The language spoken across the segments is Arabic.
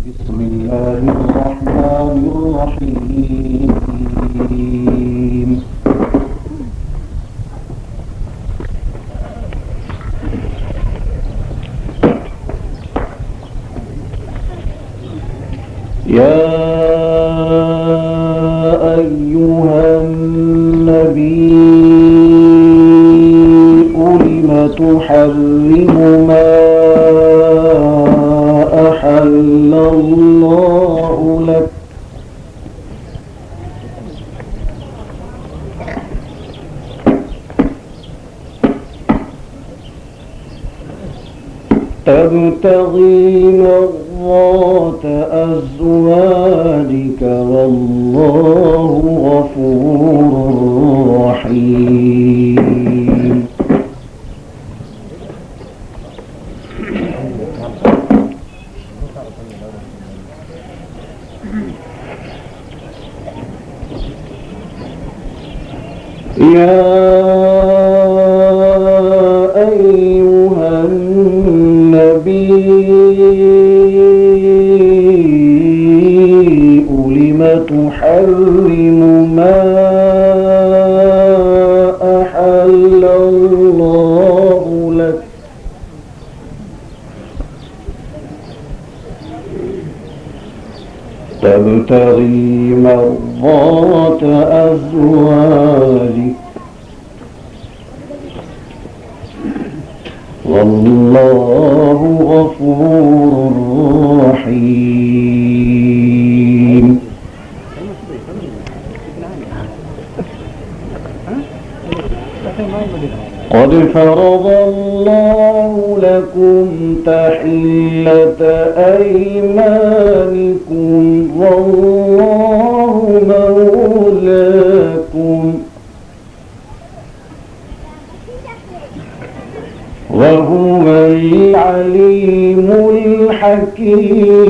بسم الله الرحمن الرحيم. يا أيها النبي لم تحرم ما أحل الله لك تبتغي مرضات أزواجك والله غفور رحيم. يا أيها النبي لم تحرم ما أحل الله لك تبتغي مرضات أزواجك والله غفور رحيم. قد فرض الله لكم تحلة أيمانكم والله مولاكم وهو العليم الحكيم.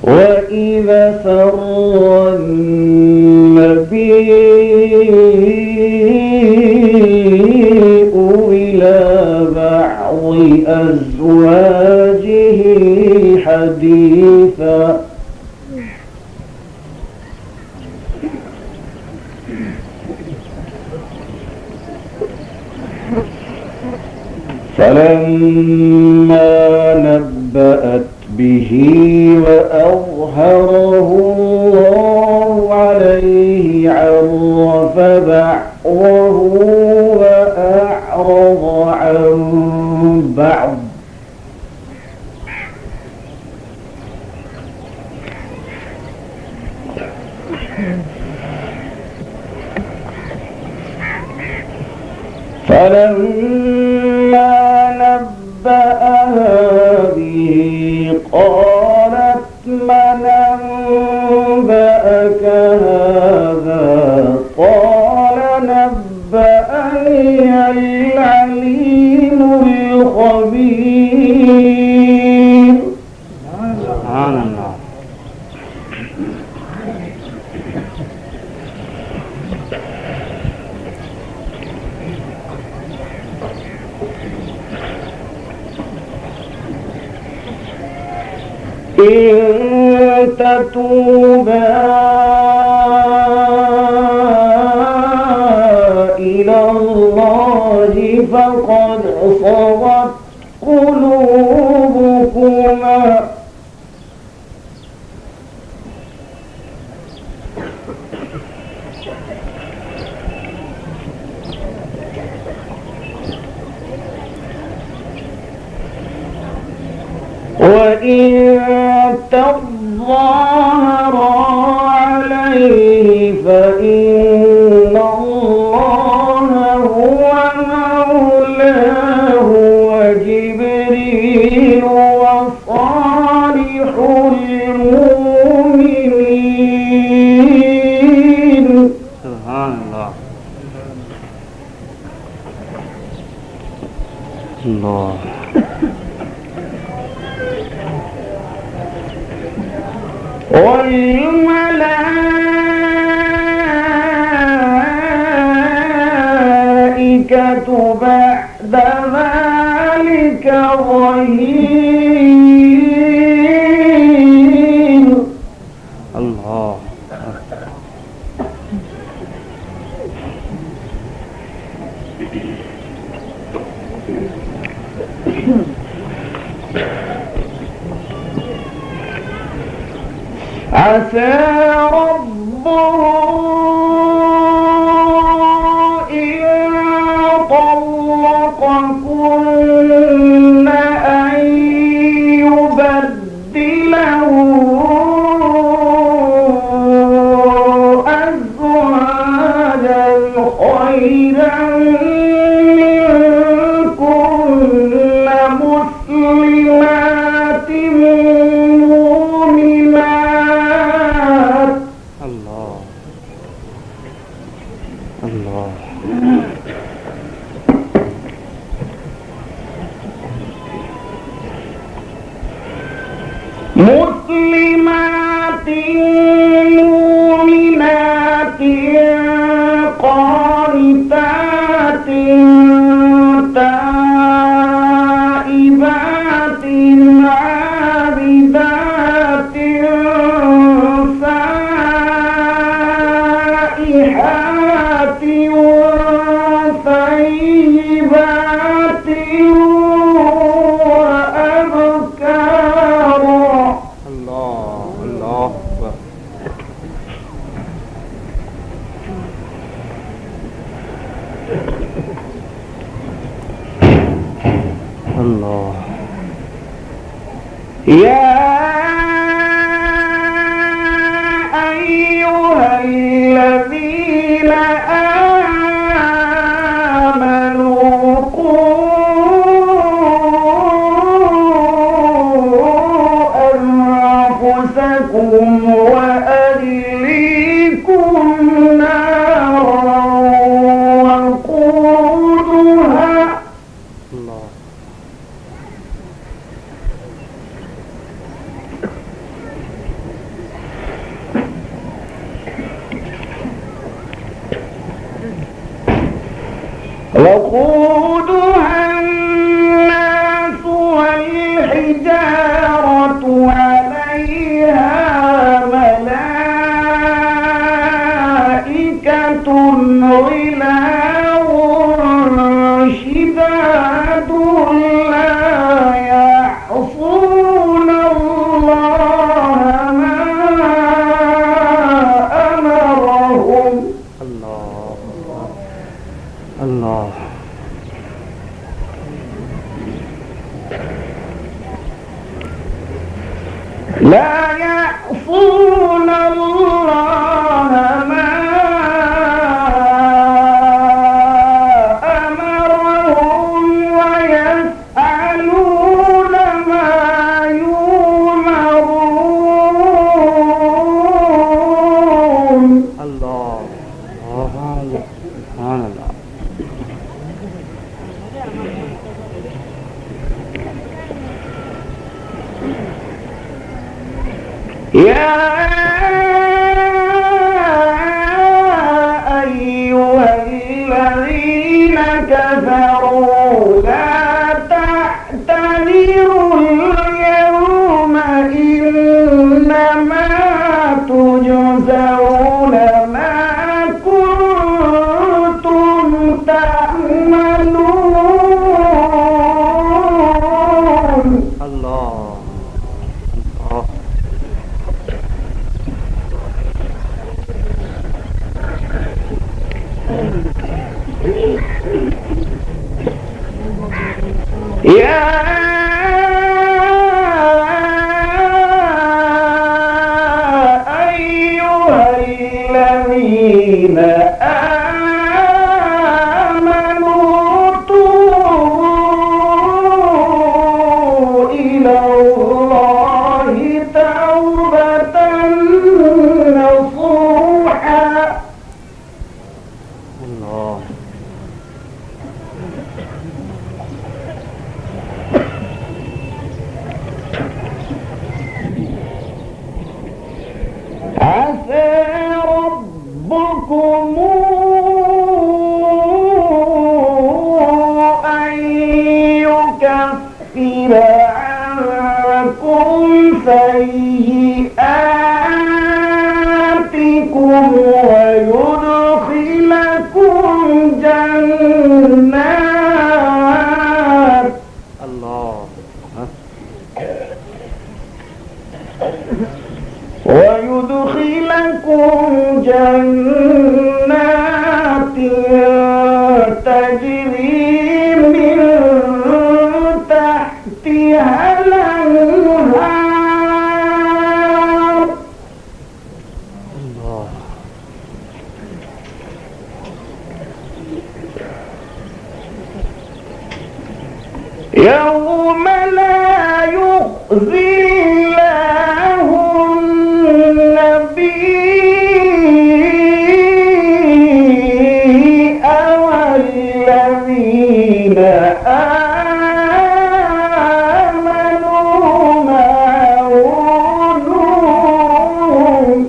وإذا سر النبي إلى بعض أزواجه حديثا فلما نبأت به وأظهره الله عليه عرف بعضه وأعرض عن بعض فلما نبأها به قالت من أنبأك هذا قال نبأني العليم الخبير. سبحان الله. إن تتوبا إلى الله فقد صغت قلوبكما وإن تظاهرا عليه فإن الله هو مولاه وجبريل وصالح المؤمنين. سبحان الله. الله والملائكة بعد ذلك ظهير. الله. عسى ربه إن طلقكن أن يبدله أزواجا خيرا منكن مسلمات مؤمنات. الله الله. مسلمات مؤمنات قانتات تائبات عابدات سائحات وثيبات وأبكارا. الله الله. الله. يا أيها الذين آمنوا قوا أنفسكم وأهليكم نارا وقودها. الله. وقودها الناس والحجارة عليها ملائكة غلاظ شداد لا يعصون الله ما أمرهم. الله الله. لا يعصون الله ما أمرهم ويفعلون ما يؤمرون. الله. سبحان الله. يا أيها الذين كفروا لا تعتذروا اليوم إنما تجزون ما كنتم تعملون. الله الله. ويكفر عنكم سيئاتكم ويدخلكم جنات الله تجري من تحتها الأنهار الله يوم لا يخزي الله النبي والذين آمنوا معه نورهم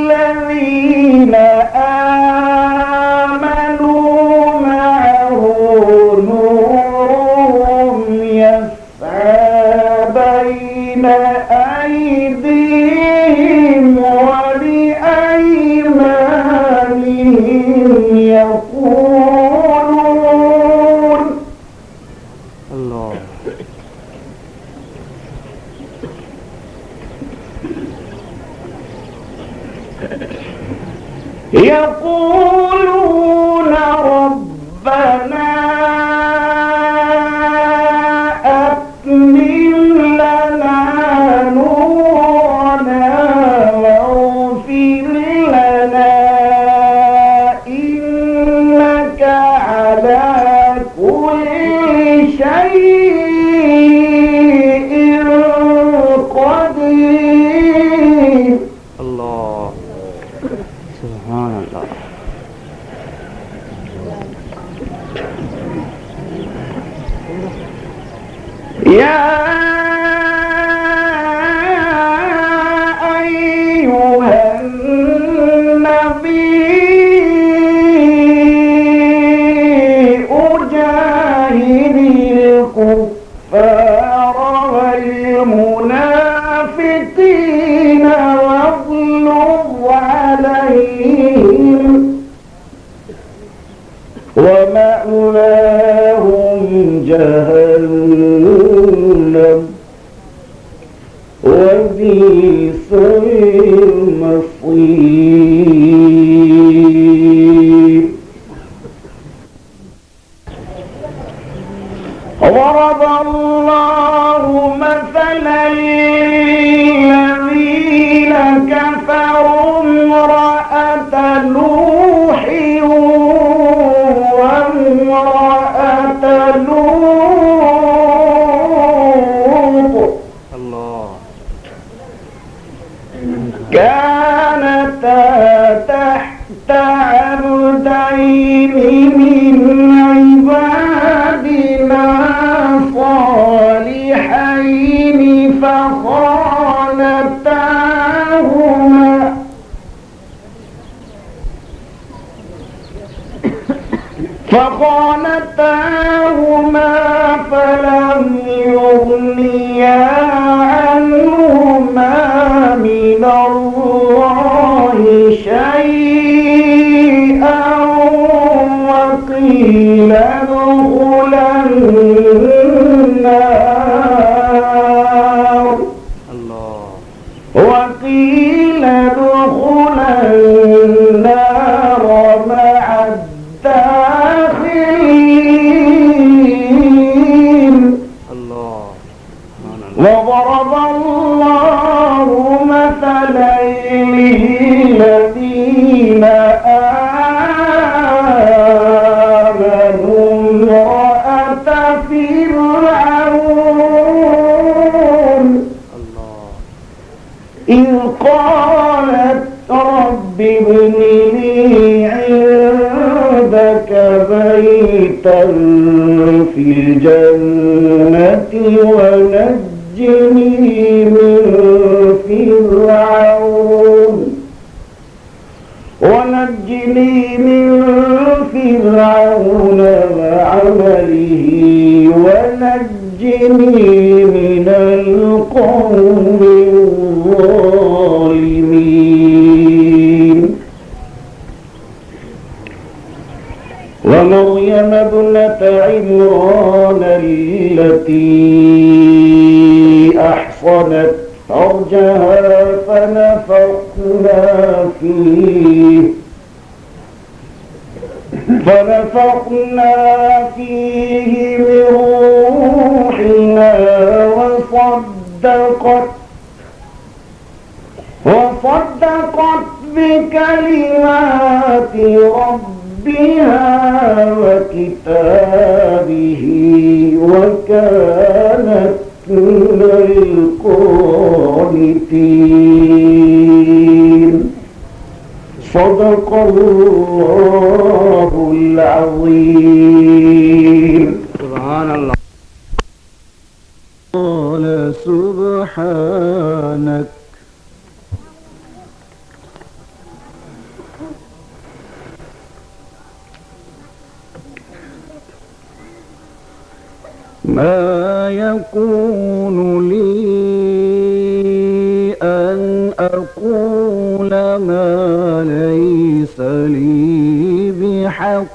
والذين آمنوا معه نورهم يسعى بين أيديهم وبأيمانهم يقولون الله يقولون ربنا أتمم لنا نورنا واغفر لنا إنك على كل شيء قدير الله سبحان الله يا أيها النبي جاهد الكفار والمنافقين واغلظ عليهم ومأواهم جهنم وبئس المصير ضرب الله مثلا للذين كفروا امرأة نوح وامرأة لوط الله كانتا تحت عبدين من عبادنا صالحين فخانتاهما فلم يغنيا عنهما من الله شيئا وقيل ادخلا النار وقيل ادخلا النار مع الداخلين وضرب الله مثلا للذين آمنوا امرأة فرعون إذ قالت رب ابن لي عندك بيتا في الجنة ونجني من ونجني من فرعون وعمله ونجني من القوم الظالمين ومريم ابنة عمران التي أحصنت فرجها فنفخنا فيه من روحنا وصدقت بكلمات ربها وكتابه وكانت من القانتين. صدق الله العظيم. سبحان الله. قال سبحانك ما يكون لي أن أقول ما ليس لي بحق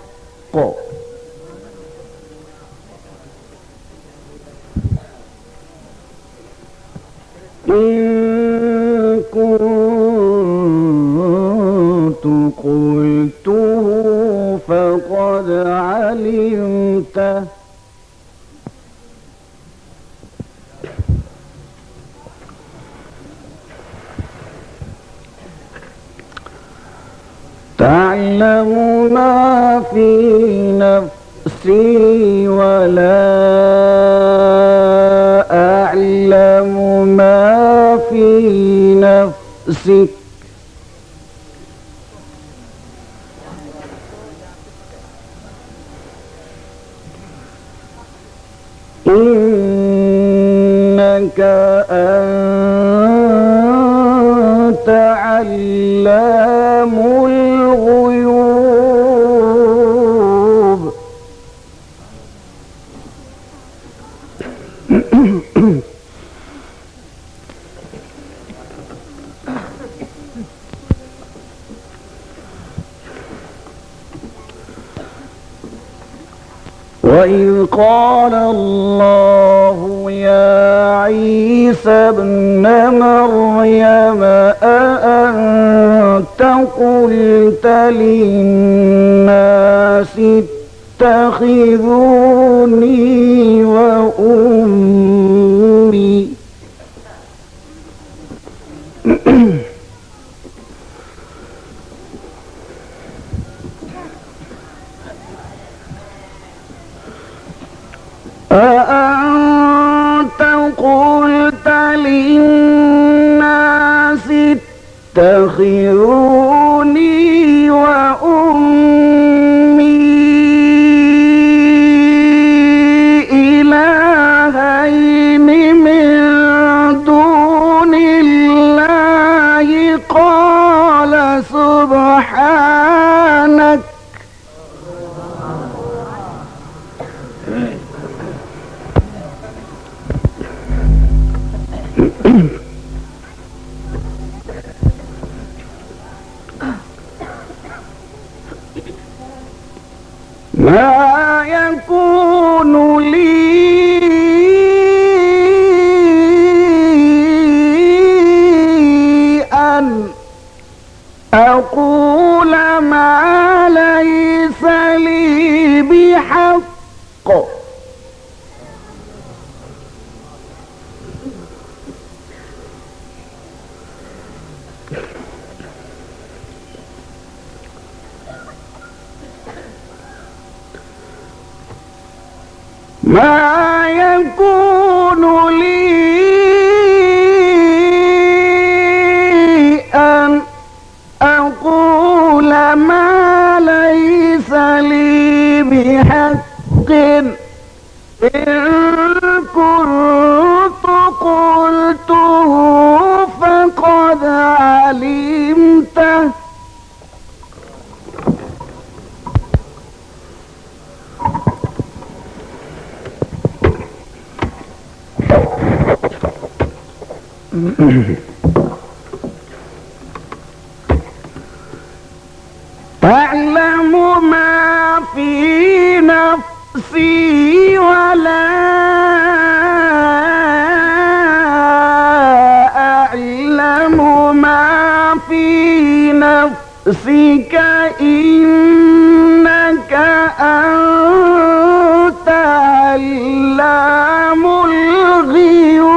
إن كنت قلته فقد علمته تعلم ما في نفسي ولا أعلم ما في نفسك إنك أنت علام الغيوب. وإذ قال الله يا عيسى ابن مريم أأنت قلت للناس اتخذوني وأمي أأنت قلت للناس اتخذوني وأمي إلهين من دون الله قال سبحانك ما يكون لي أن أقول ما ليس لي بحق ما يكون لي أن أقول ما ليس لي بحق إن كنت قلته فقد علمته تعلم ما في نفسي ولا أعلم ما في نفسك إنك أنت علام الغيوب.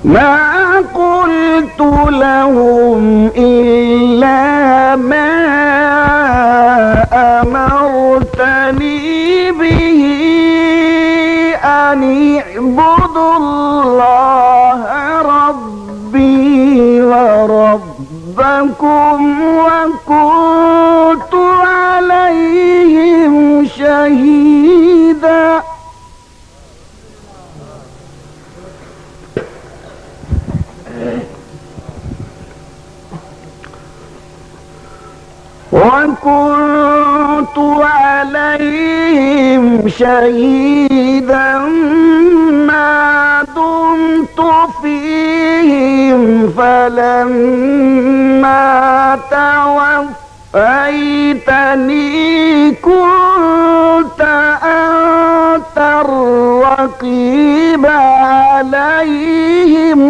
ما قلت لهم إلا ما أمرتني به أن اعبدوا الله ربي وربكم وكنت عليهم شهيدا. وكنت عليهم شهيدا ما دمت فيهم فلما توفيتني كنت أنت الرقيب عليهم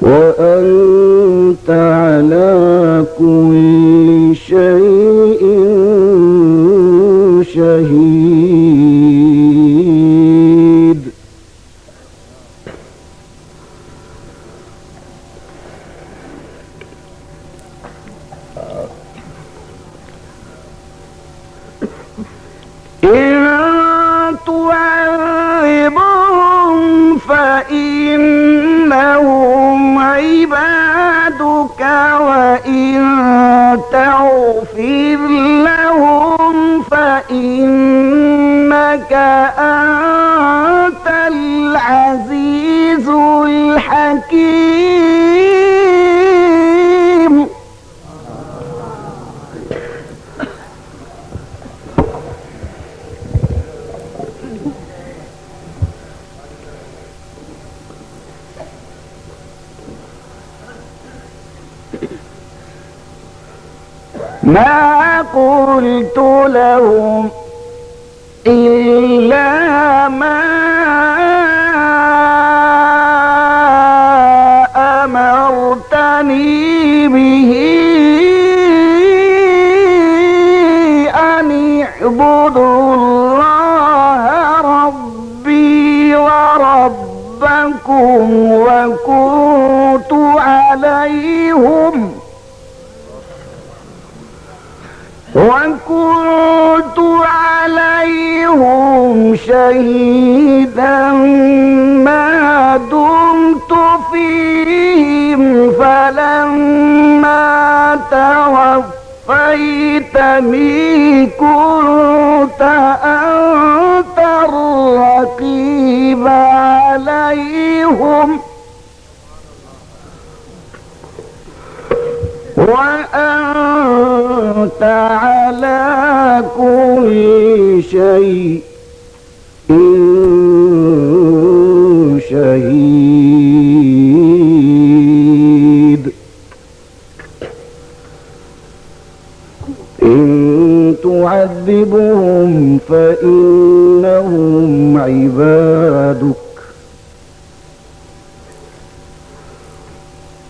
وأنت على كل شيء شهيد. إن تعذبهم فإنهم عبادك وإن تغفر لهم فإنك أنت العزيز الحكيم. ما قلت لهم إلا ما أمرتني به أن اعبدوا الله ربي وربكم وكنت عليهم شهيدا ما دمت فيهم فلما توفيتني كنت أنت الرقيب عليهم وأنت على كل شيء شهيد. إن تعذبهم فإنهم عبادك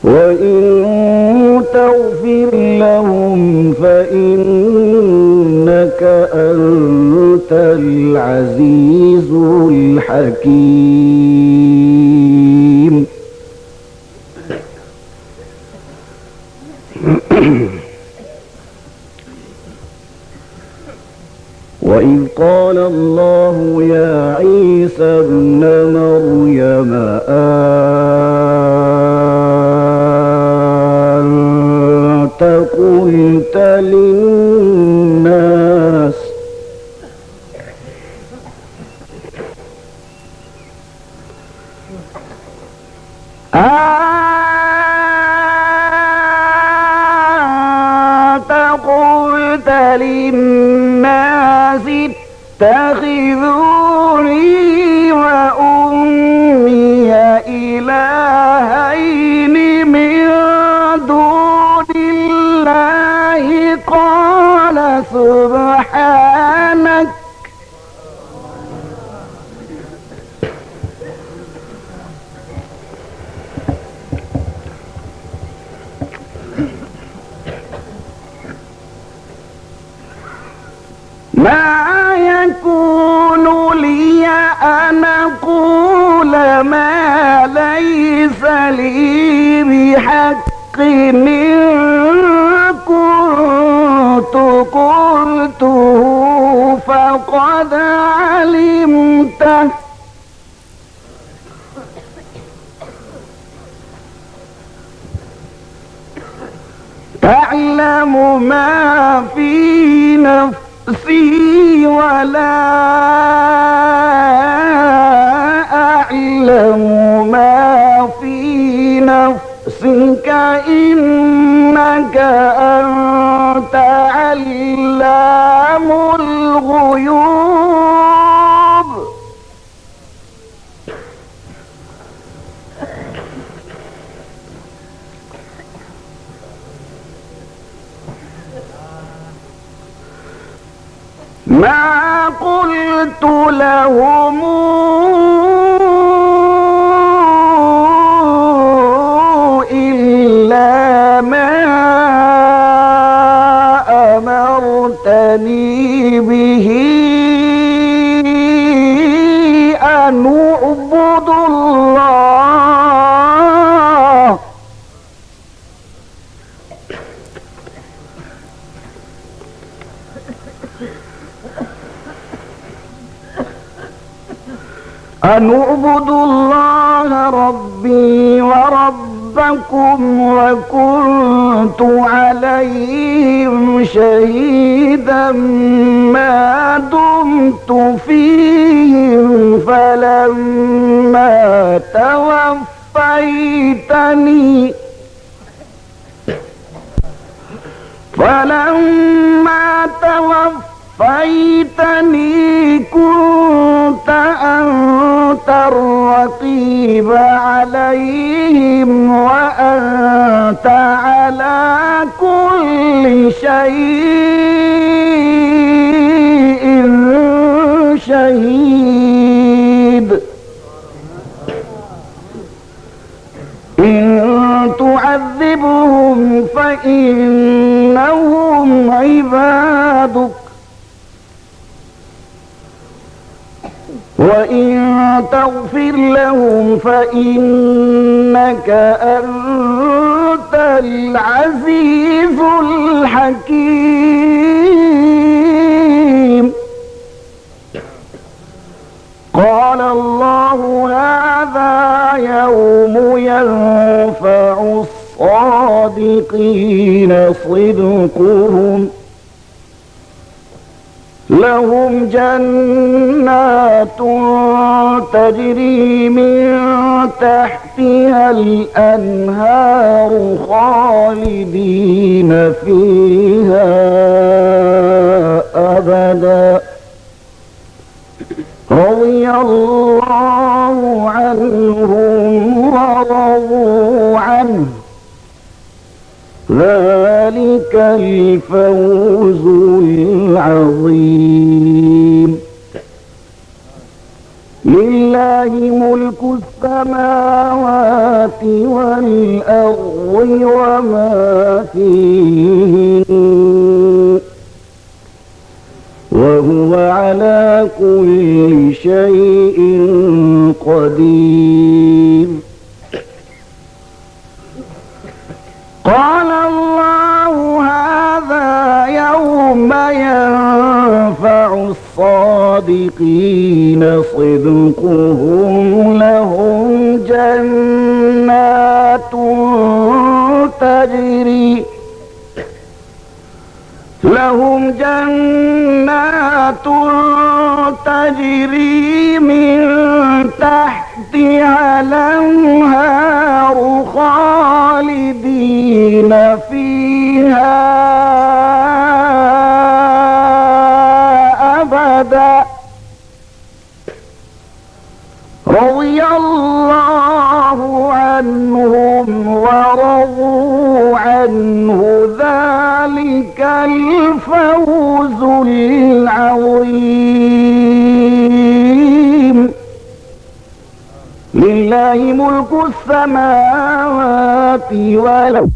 وإن تغفر لهم فإنك أنت العزيز الحكيم. وإذ قال الله يا عيسى ابن مريم أنت قلت للناس للناس اتخذوني وأمي إلهين من دون الله قال سبحانك ما يكون لي أن أقول ما ليس لي بحق إن كنت قلته فقد علمته تعلم ما في نفسي ولا أعلم ما في نفسك إنك أنت علام الغيوب ما قلت لهم إلا ما أمرتني به أن أعبد الله ربي وربكم وكنت عليهم شهيدا ما دمت فيهم فلما توفيتني كنت أنت الرقيب عليهم وأنت على كل شيء شهيد إن تعذبهم فإنهم عبادك وإن تغفر لهم فإنك أنت العزيز الحكيم قال الله هذا يوم ينفع الصادقين صدقهم لهم جنات تجري من تحتها الأنهار خالدين فيها أبدا رضي الله عنهم ورضوا عنه ذلك الفوز العظيم لله ملك السماوات والأرض وما فيهن وهو على كل شيء قدير قال الله هذا يوم ينفع الصادقين صدقهم لهم جنات تجري من تحتها الأنهار خالدين فيها أحدا رضي الله عنهم ورضوا عنه ذلك الفوز العظيم لله ملك السماوات والأرض